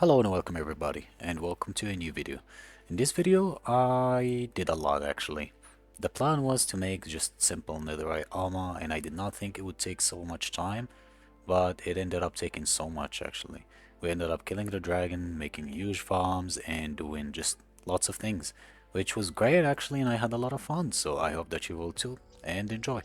Hello and welcome everybody, and welcome to a new video. In this video, I did a lot actually. The plan was to make just simple netherite armor, and I did not think it would take so much time, but it ended up taking so much actually. We ended up killing the dragon, making huge farms, and doing just lots of things, which was great actually, and I had a lot of fun, so I hope that you will too, and enjoy.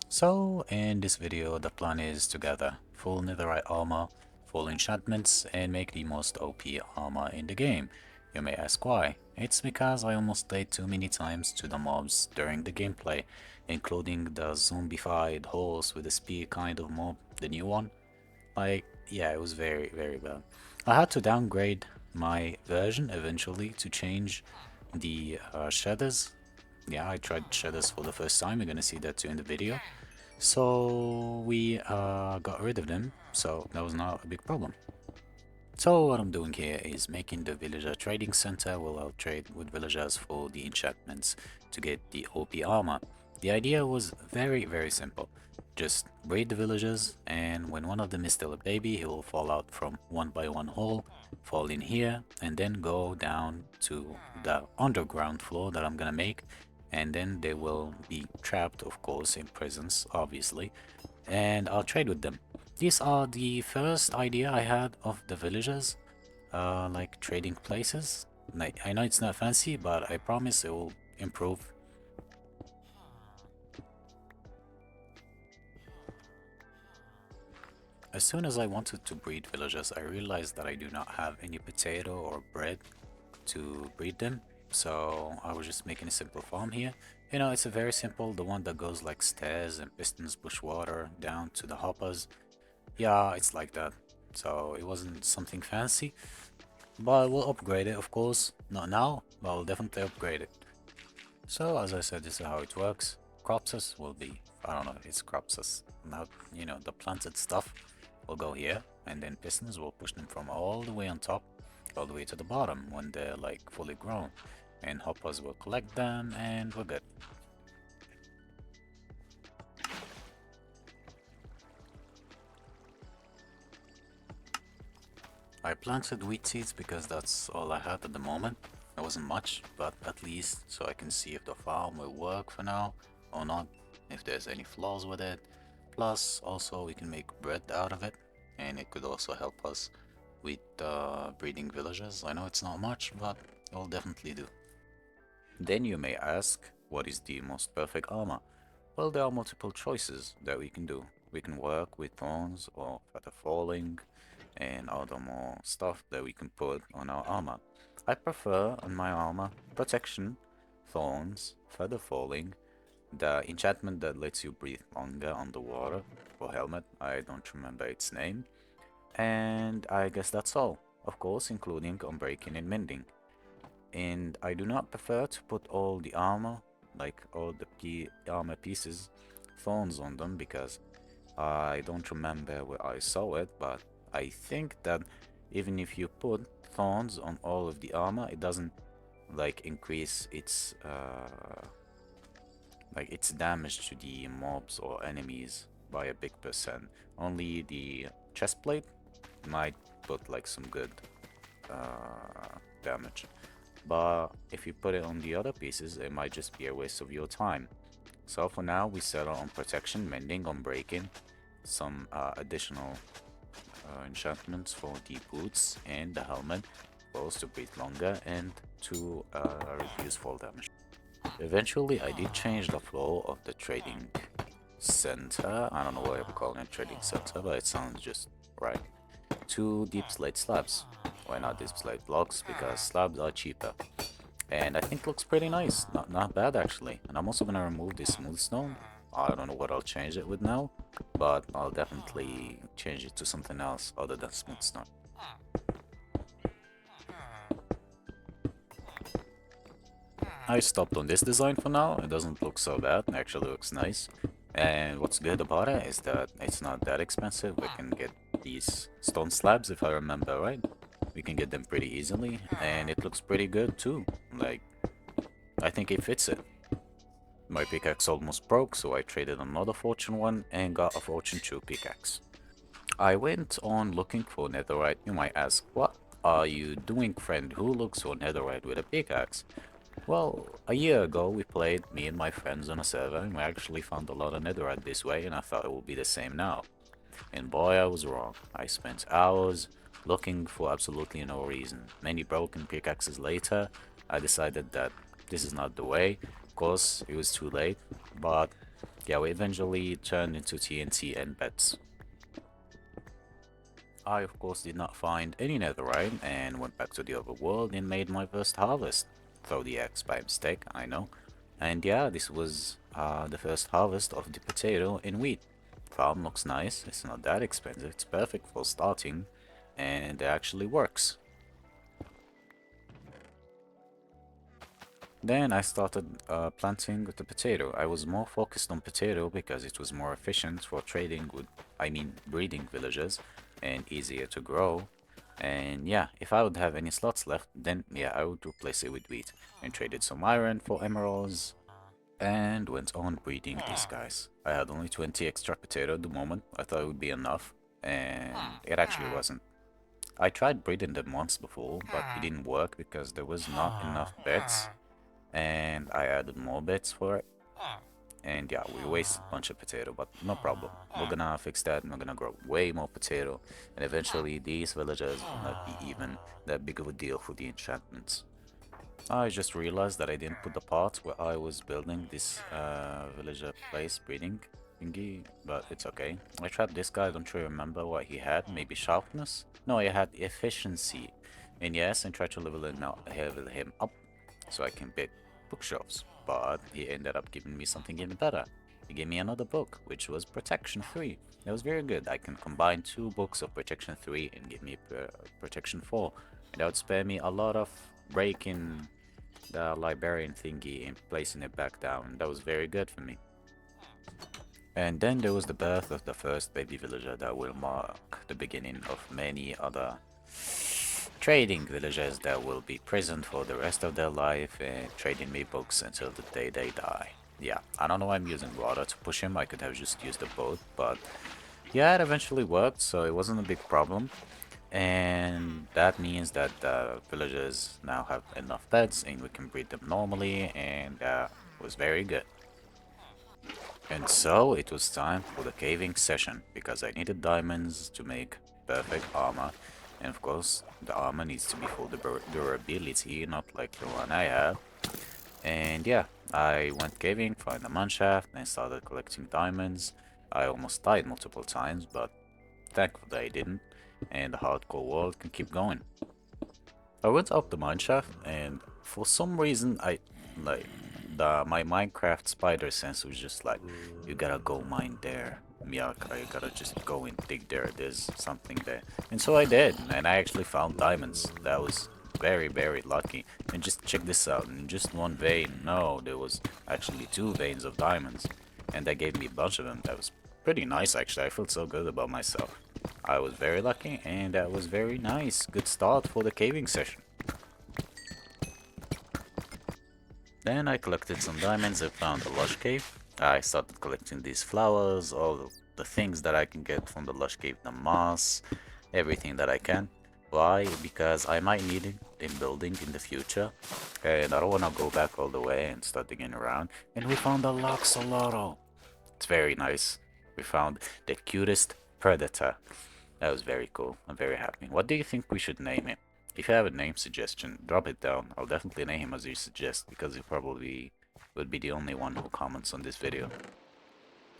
So, in this video, the plan is to gather full netherite armor, full enchantments, and make the most OP armor in the game. You may ask why. It's because I almost died too many times to the mobs during the gameplay, including the zombified horse with a spear kind of mob, the new one. Yeah, it was very bad. I had to downgrade my version eventually to change the shaders. Yeah, I tried shaders for the first time. You're gonna see that too in the video. So we got rid of them, so that was not a big problem. So what I'm doing here is making the villager trading center where I'll trade with villagers for the enchantments to get the OP armor. The idea was very simple. Just breed the villagers, and when one of them is still a baby, he will fall out from one by one hole, fall in here, and then go down to the underground floor that I'm gonna make, and then they will be trapped, of course, in prisons, obviously, and I'll trade with them. These are the first idea I had of the villagers, like trading places. Like, I know it's not fancy, but I promise it will improve. As soon as I wanted to breed villagers, I realized that I do not have any potato or bread to breed them, so I was just making a simple farm here. You know, it's a very simple, the one that goes like stairs and pistons push water down to the hoppers. Yeah, it's like that. So it wasn't something fancy, but we'll upgrade it, of course. Not now, but we'll definitely upgrade it. So as I said, this is how it works. Cropses will be, I don't know, it's cropses. Now, the planted stuff will go here, and then pistons will push them from all the way on top, all the way to the bottom when they're like fully grown. And hoppers will collect them, and we're good. I planted wheat seeds because that's all I had at the moment. It wasn't much, but at least so I can see if the farm will work for now or not, if there's any flaws with it. Plus, also we can make bread out of it, and it could also help us with breeding villagers. I know it's not much, but it will definitely do. Then you may ask, what is the most perfect armor? Well, there are multiple choices that we can do. We can work with thorns or feather falling and other more stuff that we can put on our armor. I prefer on my armor protection, thorns, feather falling, the enchantment that lets you breathe longer underwater for helmet, I don't remember its name, and I guess that's all, of course including unbreaking and mending. And I do not prefer to put all the armor, like all the armor pieces, thorns on them because I don't remember where I saw it, but I think that even if you put thorns on all of the armor, it doesn't like increase its damage to the mobs or enemies by a big percent. Only the chestplate might put like some good damage. But if you put it on the other pieces, it might just be a waste of your time. So for now, we settle on protection, mending, unbreaking, some additional enchantments for the boots and the helmet, both to breathe longer and to reduce fall damage. Eventually, I did change the flow of the trading center. I don't know why I'm calling it trading center, but it sounds just right. To deep slate slabs. Why not deep slate blocks? Because slabs are cheaper. And I think it looks pretty nice. Not bad actually. And I'm also gonna remove this smooth stone. I don't know what I'll change it with now, but I'll definitely change it to something else other than smooth stone. I stopped on this design for now. It doesn't look so bad. It actually looks nice. And what's good about it is that it's not that expensive. We can get these stone slabs, if I remember right. We can get them pretty easily, and it looks pretty good too. Like, I think it fits it. My pickaxe almost broke, so I traded another fortune 1 and got a fortune 2 pickaxe. I went on looking for netherite. You might ask, what are you doing, friend? Who looks for netherite with a pickaxe? Well, a year ago we played, me and my friends, on a server, and we actually found a lot of netherite this way, and I thought it would be the same now. And boy, I was wrong. I spent hours looking for absolutely no reason. Many broken pickaxes later, I decided that this is not the way. Of course, it was too late, but yeah, we eventually turned into TNT and beds. I, of course, did not find any netherite and went back to the other world and made my first harvest. Throw the axe by mistake, I know. And yeah, this was the first harvest of the potato and wheat. Farm looks nice, it's not that expensive, it's perfect for starting, and it actually works. Then I started planting the potato. I was more focused on potato because it was more efficient for trading with, breeding villagers and easier to grow. And yeah, if I would have any slots left, then yeah, I would replace it with wheat and traded some iron for emeralds and went on breeding these guys. I had only 20 extra potato at the moment. I thought it would be enough, and it actually wasn't. I tried breeding them once before, but it didn't work because there was not enough beds and I added more bits for it. And yeah, we wasted a bunch of potato, but no problem. We're gonna fix that and we're gonna grow way more potato. And eventually these villagers will not be even that big of a deal for the enchantments. I just realized that I didn't put the part where I was building this villager place breeding thingy, but it's okay. I tried this guy, don't really remember what he had. Maybe sharpness? No, he had efficiency. And yes, I tried to level him up so I can build bookshelves, but he ended up giving me something even better. He gave me another book, which was Protection 3. That was very good. I can combine two books of Protection 3 and give me Protection 4. And that would spare me a lot of breaking the librarian thingy and placing it back down. That was very good for me. And then there was the birth of the first baby villager that will mark the beginning of many other trading villagers that will be prisoned for the rest of their life and trading me books until the day they die. Yeah, I don't know why I'm using water to push him. I could have just used a boat, but yeah, it eventually worked, so it wasn't a big problem. And that means that the villagers now have enough pets and we can breed them normally, and it was very good. And so it was time for the caving session because I needed diamonds to make perfect armor. And of course, the armor needs to be full durability, not like the one I have. And yeah, I went caving, found a mineshaft, and started collecting diamonds. I almost died multiple times, but thankfully I didn't. And the hardcore world can keep going. I went up the mineshaft, and for some reason, like my Minecraft spider sense was just like, you gotta go mine there, Miyaka. You gotta just go and dig there. There's something there, and so I did, and I actually found diamonds. That was very, very lucky. And just check this out. In just one vein, no, there was actually two veins of diamonds, and that gave me a bunch of them. That was pretty nice, actually. I felt so good about myself. I was very lucky, and that was very nice. Good start for the caving session. Then I collected some diamonds and found a lush cave. I started collecting these flowers, all the things that I can get from the lush cave, the moss, everything that I can. Why? Because I might need it in building in the future, and I don't want to go back all the way and start digging around. And we found a Loxolotl. It's very nice. We found the cutest predator. That was very cool. I'm very happy. What do you think we should name him? If you have a name suggestion, drop it down. I'll definitely name him as you suggest because he probably would be the only one who comments on this video.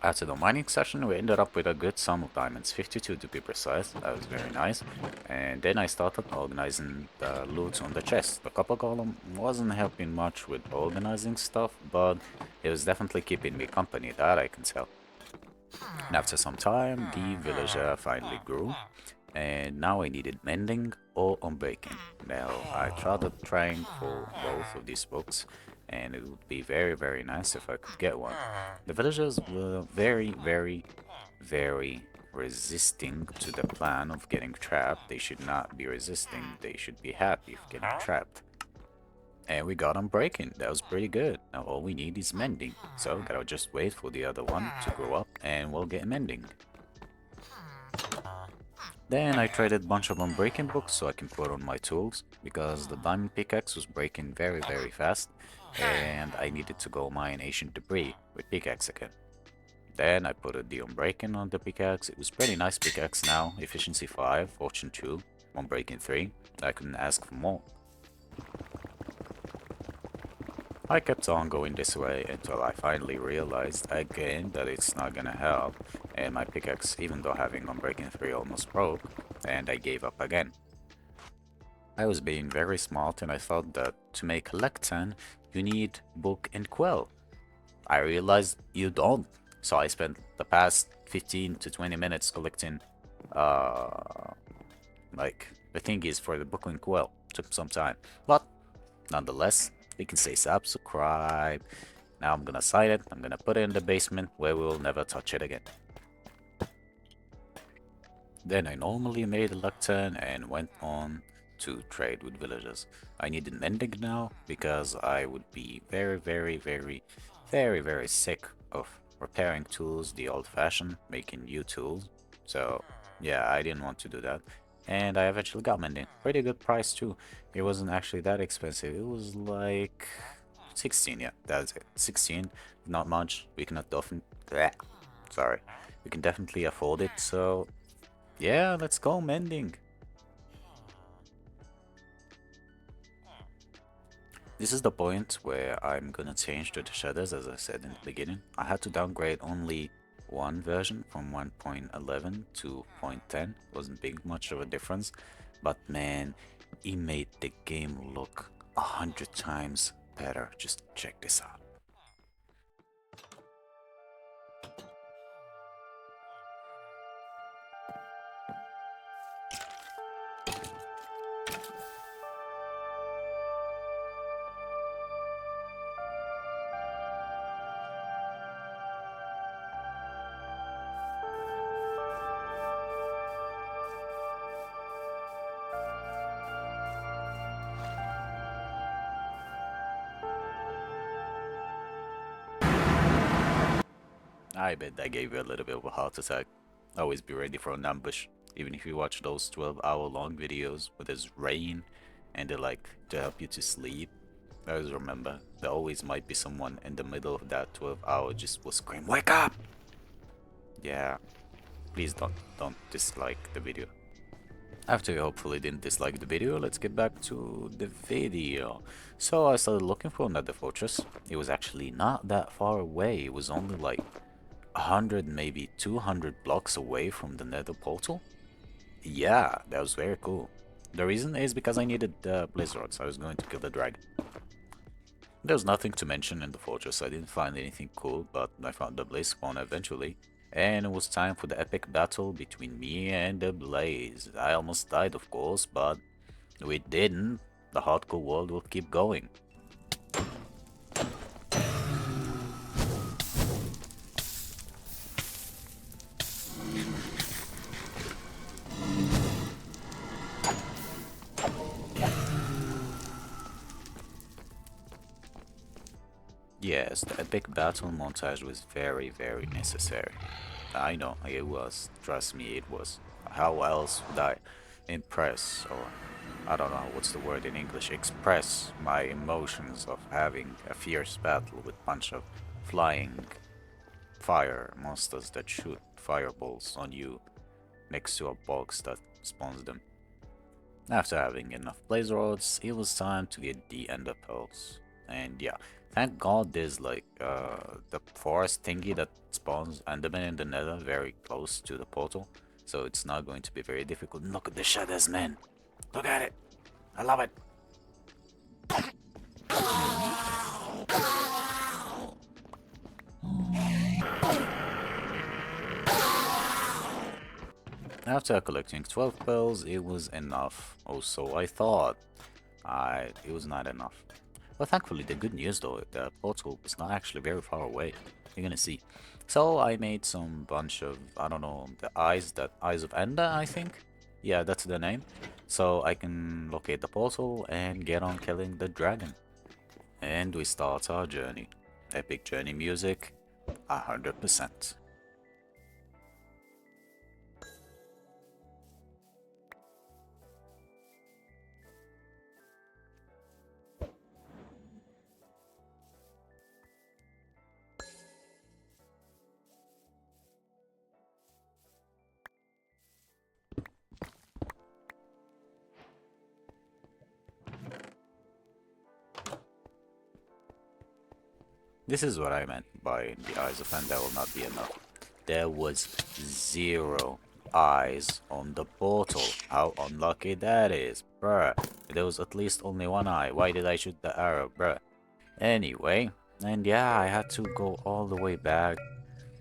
After the mining session, we ended up with a good sum of diamonds, 52 to be precise. That was very nice. And then I started organizing the loot on the chest. The copper golem wasn't helping much with organizing stuff, but it was definitely keeping me company, that I can tell. And after some time, the villager finally grew, and now I needed mending or unbreaking. Now I tried trying for both of these books, and it would be very, very nice if I could get one. The villagers were very, very, very resisting to the plan of getting trapped. They should not be resisting, they should be happy of getting trapped. And we got on breaking. That was pretty good. Now all we need is mending. So gotta just wait for the other one to grow up and we'll get mending. Then I traded a bunch of unbreaking books so I can put on my tools, because the diamond pickaxe was breaking very very fast, and I needed to go mine ancient debris with pickaxe again. Then I put a the unbreaking on the pickaxe. It was pretty nice pickaxe now, efficiency 5, fortune 2, unbreaking 3. I couldn't ask for more. I kept on going this way until I finally realized again that it's not gonna help, and my pickaxe, even though having unbreaking 3, almost broke, and I gave up again. I was being very smart and I thought that to make a lectern, you need book and quill. I realized you don't, so I spent the past 15 to 20 minutes collecting, uh, like, the thing is for the book and quill. Took some time, but nonetheless, you can say subscribe. Now I'm gonna sign it, I'm gonna put it in the basement where we will never touch it again. Then I normally made a luck turn and went on to trade with villagers. I needed mending now because I would be very sick of repairing tools the old-fashioned, making new tools. So yeah, I didn't want to do that. And I eventually got mending. Pretty good price too. It wasn't actually that expensive. It was like 16, yeah, that's it. 16, not much. We cannot often. Sorry. We can definitely afford it, so yeah, let's go mending. This is the point where I'm gonna change to the shaders, as I said in the beginning. I had to downgrade only one version from 1.11 to 0.10. Wasn't big much of a difference, but man, it made the game look 100 times better. Just check this out. I bet that gave you a little bit of a heart attack. Always be ready for an ambush. Even if you watch those 12-hour long videos where there's rain and they like to help you to sleep, always remember, there always might be someone in the middle of that 12 hour just will scream, "Wake up!" Yeah, please don't dislike the video. After you hopefully didn't dislike the video, let's get back to the video. So I started looking for another fortress. It was actually not that far away. It was only like 100, maybe 200 blocks away from the Nether portal. Yeah, that was very cool. The reason is because I needed the blaze rods. I was going to kill the dragon. There's nothing to mention in the fortress. I didn't find anything cool, but I found the blaze spawn eventually. And it was time for the epic battle between me and the blaze. I almost died, of course, but we didn't. The hardcore world will keep going. Yes, the epic battle montage was very necessary. I know, it was. Trust me, it was. How else would I impress, or I don't know what's the word in English, express my emotions of having a fierce battle with a bunch of flying fire monsters that shoot fireballs on you next to a box that spawns them. After having enough blaze rods, it was time to get the ender pearls. And yeah, thank god there's like the forest thingy that spawns endermen in the nether very close to the portal. So it's not going to be very difficult. Look at the shadows, man. Look at it. I love it. After collecting 12 pearls, it was enough. Also, I thought. It was not enough. But thankfully, the good news though, the portal was not actually very far away. You're gonna see. So I made some bunch of, I don't know, the eyes of Ender, I think. Yeah, that's the name. So I can locate the portal and get on killing the dragon. And we start our journey. Epic journey music, 100%. This is what I meant by the eyes of N, that will not be enough. There was zero eyes on the portal. How unlucky that is, bruh. There was at least only one eye. Why did I shoot the arrow, bruh? Anyway, and yeah, I had to go all the way back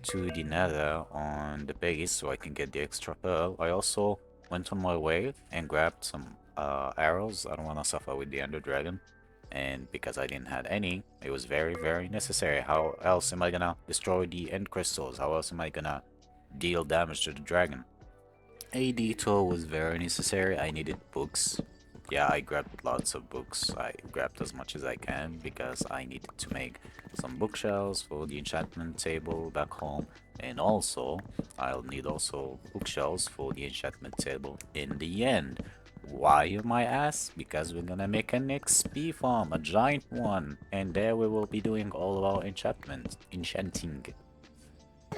to the nether on the base so I can get the extra pearl. I also went on my way and grabbed some arrows. I don't want to suffer with the ender dragon. And because I didn't have any, it was very, very necessary. How else am I gonna destroy the end crystals? How else am I gonna deal damage to the dragon? A detour was very necessary. I needed books. Yeah, I grabbed lots of books. I grabbed as much as I can because I needed to make some bookshelves for the enchantment table back home. And also, I'll need also bookshelves for the enchantment table in the end. Why, you might ask? Because we're gonna make an XP farm, a giant one. And there we will be doing all of our enchanting.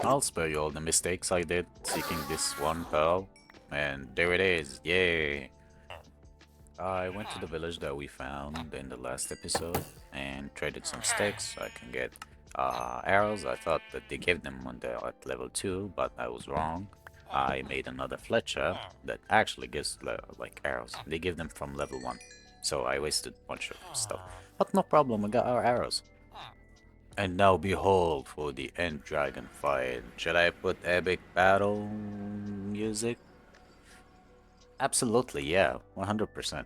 I'll spare you all the mistakes I did seeking this one pearl. And there it is, yay! I went to the village that we found in the last episode and traded some sticks so I can get arrows. I thought that they gave them when they're at level 2, but I was wrong. I made another Fletcher that actually gives like arrows. They give them from level 1. So I wasted a bunch of stuff. But no problem, we got our arrows. And now behold for the end dragon fight. Should I put epic battle music? Absolutely, yeah, 100%.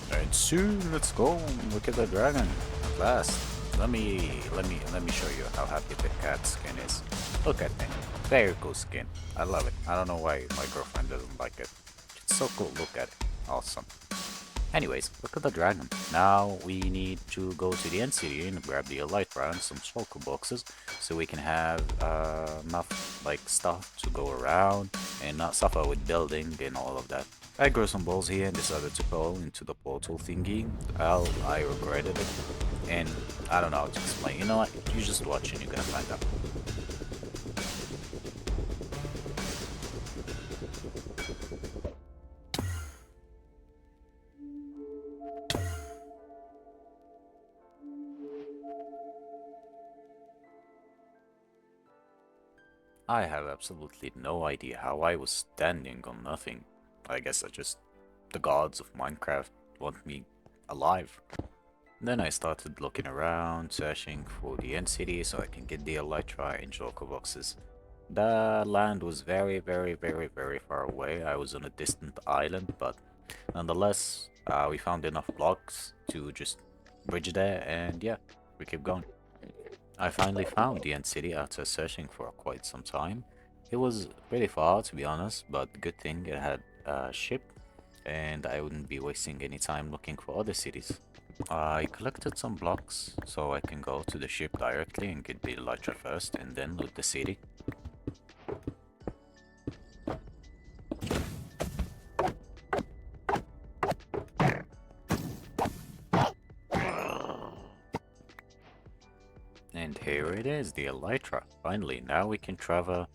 And soon, let's go. Look at the dragon. At last. Let me show you how happy the cat skin is. Look at me. Very cool skin. I love it. I don't know why my girlfriend doesn't like it. It's so cool. Look at it. Awesome. Anyways, look at the dragon. Now we need to go to the end city and grab the elytra and some shulker boxes so we can have enough like stuff to go around and not suffer with building and all of that. I grew some balls here and decided to go into the portal thingy. Well, I regretted it and I don't know how to explain. You know what? You just watch and you're gonna find out. I have absolutely no idea how I was standing on nothing. I guess the gods of Minecraft want me alive. Then I started looking around, searching for the end city so I can get the elytra and joker boxes. The land was very, very, very, very far away. I was on a distant island, but nonetheless, we found enough blocks to just bridge there, and yeah, we keep going. I finally found the end city after searching for quite some time. It was really far, to be honest, but good thing it had a ship, and I wouldn't be wasting any time looking for other cities. I collected some blocks so I can go to the ship directly and get the elytra first and then loot the city. And here it is, the elytra. Finally, now we can travel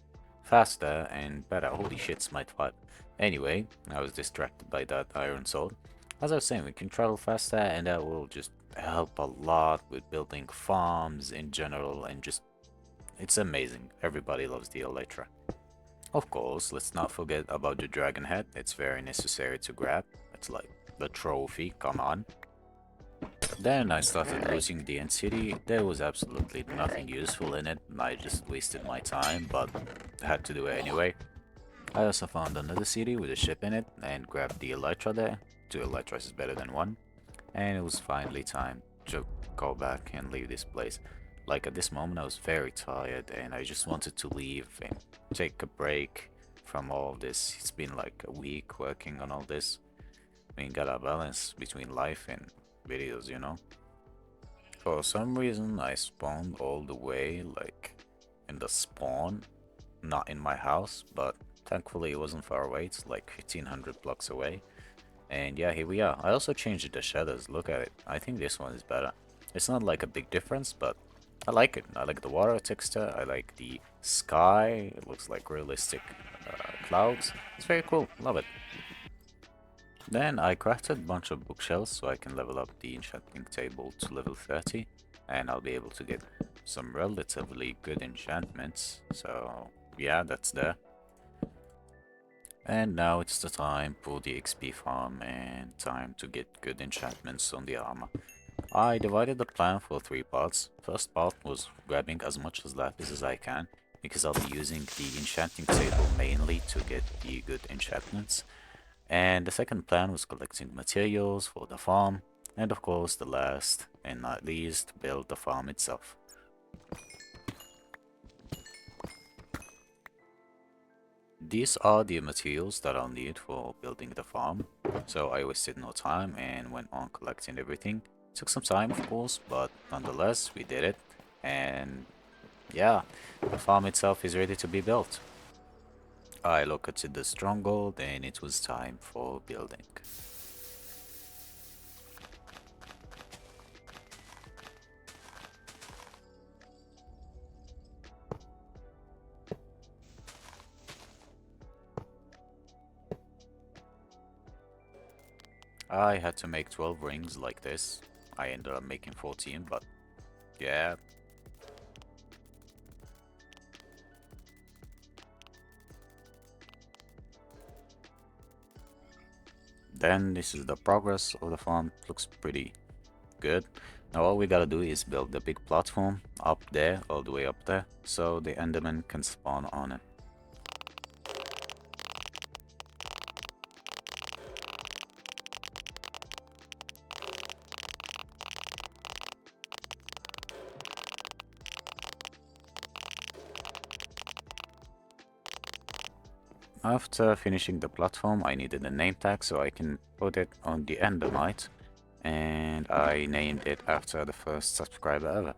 faster and better. Holy shit, smite 5. Anyway, I was distracted by that iron sword. As I was saying, we can travel faster and that will just help a lot with building farms in general and just... It's amazing. Everybody loves the elytra. Of course, let's not forget about the dragon head. It's very necessary to grab. It's like the trophy, come on. Then I started losing the end city. There was absolutely nothing useful in it. I just wasted my time, but I had to do it anyway. I also found another city with a ship in it and grabbed the elytra there. 2 elytras is better than 1. And it was finally time to go back and leave this place. Like at this moment I was very tired and I just wanted to leave and take a break from all this. It's been like a week working on all this. We gotta balance between life and videos, you know? For some reason, I spawned all the way, like, in the spawn, not in my house, but thankfully it wasn't far away, it's like 1500 blocks away. And yeah, here we are. I also changed the shadows, look at it. I think this one is better. It's not like a big difference, but I like it. I like the water texture, I like the sky, it looks like realistic clouds. It's very cool, love it. Then I crafted a bunch of bookshelves so I can level up the enchanting table to level 30, and I'll be able to get some relatively good enchantments. So yeah, that's there. And now it's the time for the XP farm and time to get good enchantments on the armor. I divided the plan for 3 parts. First part was grabbing as much as lapis as I can, because I'll be using the enchanting table mainly to get the good enchantments. And the second plan was collecting materials for the farm, and of course the last and not least, build the farm itself. These are the materials that I'll need for building the farm, so I wasted no time and went on collecting everything. Took some time of course, but nonetheless we did it, and yeah, the farm itself is ready to be built. I located the stronghold and it was time for building. I had to make 12 rings like this. I ended up making 14, but yeah. Then this is the progress of the farm. Looks pretty good. Now all we gotta do is build the big platform up there, all the way up there, so the enderman can spawn on it. After finishing the platform, I needed a name tag so I can put it on the endermite, and I named it after the first subscriber ever.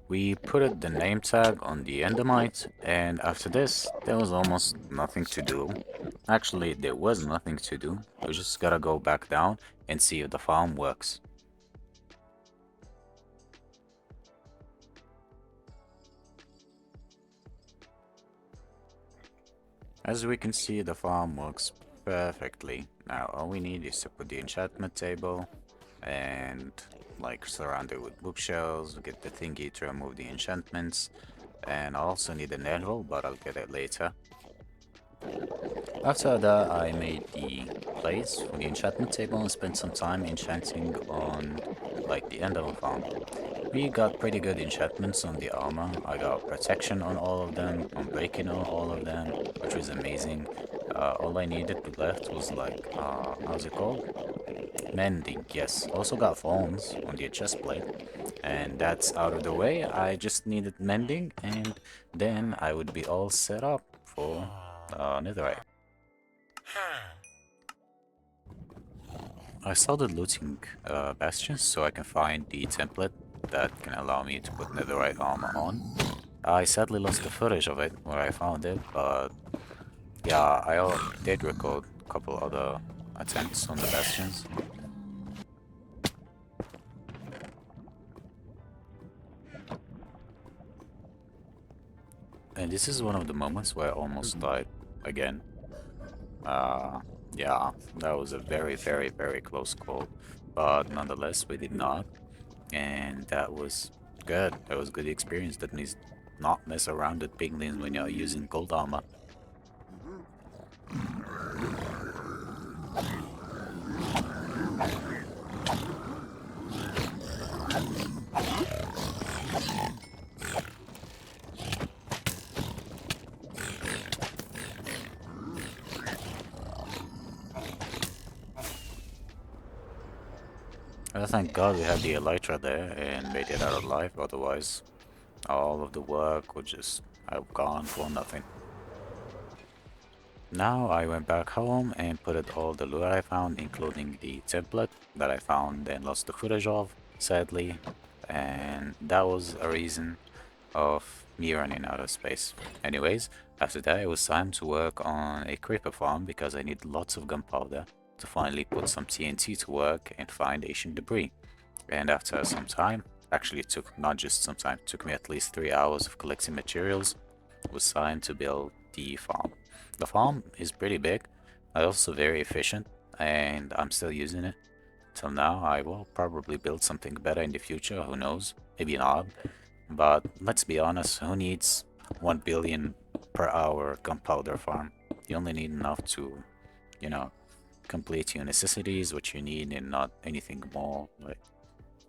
We put the name tag on the endermite, and after this, there was almost nothing to do. Actually, there was nothing to do. We just gotta go back down and see if the farm works. As we can see, the farm works perfectly. Now, all we need is to put the enchantment table and like surround it with bookshelves, get the thingy to remove the enchantments, and I also need a nether, but I'll get it later. After that, I made the place for the enchantment table and spent some time enchanting on like the end of the farm. We got pretty good enchantments on the armor. I got protection on all of them, unbreaking on all of them, which was amazing. All I needed left was like, how's it called? Mending, yes. Also got thorns on the chest plate, and that's out of the way. I just needed mending, and then I would be all set up for netherite. I started looting bastions so I can find the template that can allow me to put netherite armor on. I sadly lost the footage of it where I found it, but yeah, did record a couple other attempts on the bastions. And this is one of the moments where I almost died again. Uh, yeah, that was a very, very, very close call. But nonetheless, we did not. And that was good. That was a good experience. That means not mess around with piglins when you're using gold armor. Thank God we had the elytra there and made it out alive, otherwise all of the work would just have gone for nothing. Now I went back home and put it all the loot I found, including the template that I found and lost the footage of, sadly, and that was a reason of me running out of space. Anyways, after that it was time to work on a creeper farm because I need lots of gunpowder to finally put some TNT to work and find ancient debris. And after some time, actually it took not just some time, it took me at least 3 hours of collecting materials, it was time to build the farm. The farm is pretty big, also very efficient, and I'm still using it. Till now, I will probably build something better in the future, who knows, maybe not. But let's be honest, who needs 1 billion per hour gunpowder farm? You only need enough to, you know, complete your necessities, what you need, and not anything more. Like,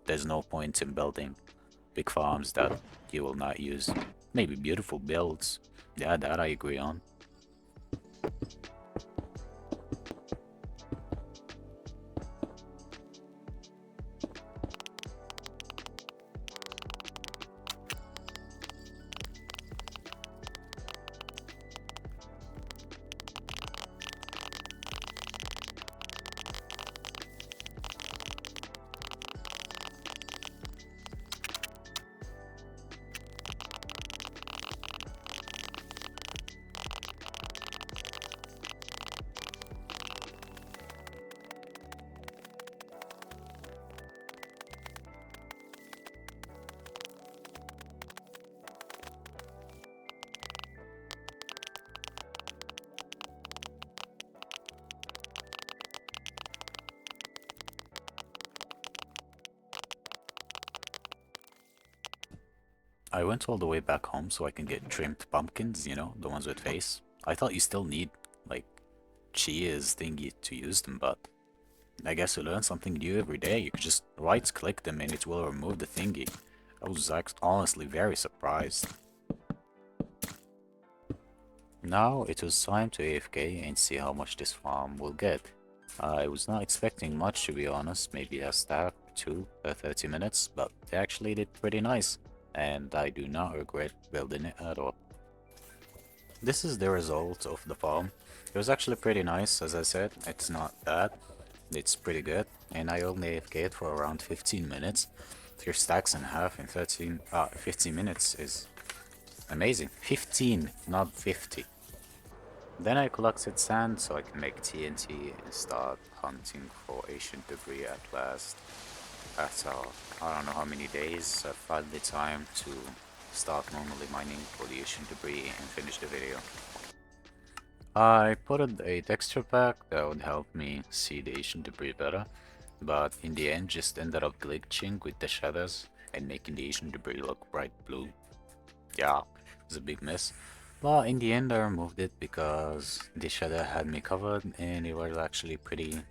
there's no point in building big farms that you will not use. Maybe beautiful builds. Yeah, that I agree on. I went all the way back home so I can get trimmed pumpkins, you know, the ones with face. I thought you still need, like, cheese thingy to use them, but I guess you learn something new every day. You could just right-click them and it will remove the thingy. I was honestly very surprised. Now it was time to AFK and see how much this farm will get. I was not expecting much, to be honest, maybe a stack or two per 30 minutes, but they actually did pretty nice, and I do not regret building it at all. This is the result of the farm. It was actually pretty nice, as I said, it's not bad, it's pretty good, and I only AFK'd for around 15 minutes. 3 stacks and a half in 15 minutes is amazing. 15, not 50. Then I collected sand so I can make TNT and start hunting for ancient debris at last. After I don't know how many days, I found the time to start normally mining for the ancient debris and finish the video. I put a texture pack that would help me see the ancient debris better, but in the end just ended up glitching with the shadows and making the ancient debris look bright blue. Yeah, it was a big mess. But in the end I removed it because the shadow had me covered and it was actually pretty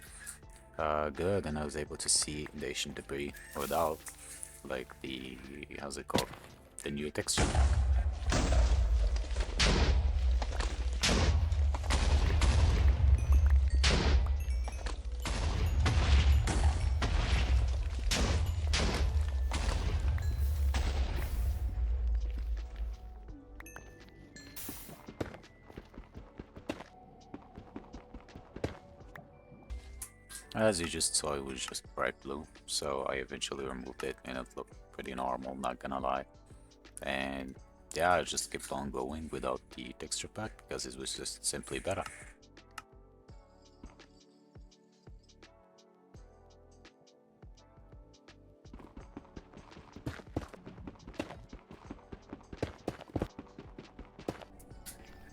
good, and I was able to see the ancient debris without like the, how's it called, the new texture. As you just saw, it was just bright blue, so I eventually removed it and it looked pretty normal, not gonna lie. And yeah, I just kept on going without the texture pack because it was just simply better.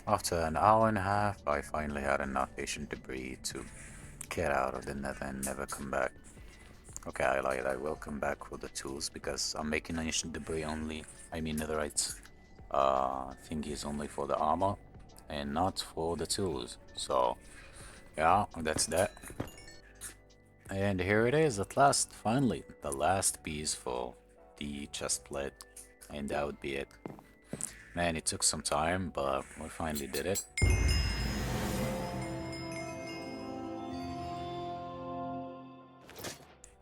After an hour and a half, I finally had enough ancient debris to get out of the nether and never come back. Okay, I lied, I will come back with the tools because I'm making ancient debris only, I mean netherite thingies only for the armor and not for the tools. So yeah, that's that. And here it is at last, finally, the last piece for the chest plate, and that would be it. Man, it took some time, but we finally did it.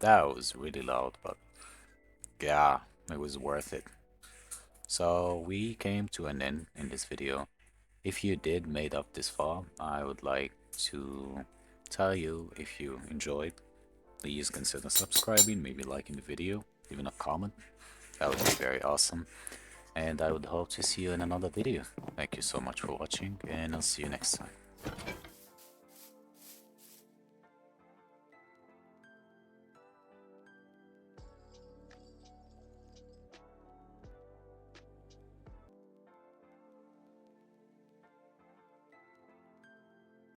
That was really loud, but yeah, it was worth it. So we came to an end in this video. If you did made up this far, I would like to tell you, if you enjoyed, please consider subscribing, maybe liking the video, leaving a comment. That would be very awesome. And I would hope to see you in another video. Thank you so much for watching, and I'll see you next time.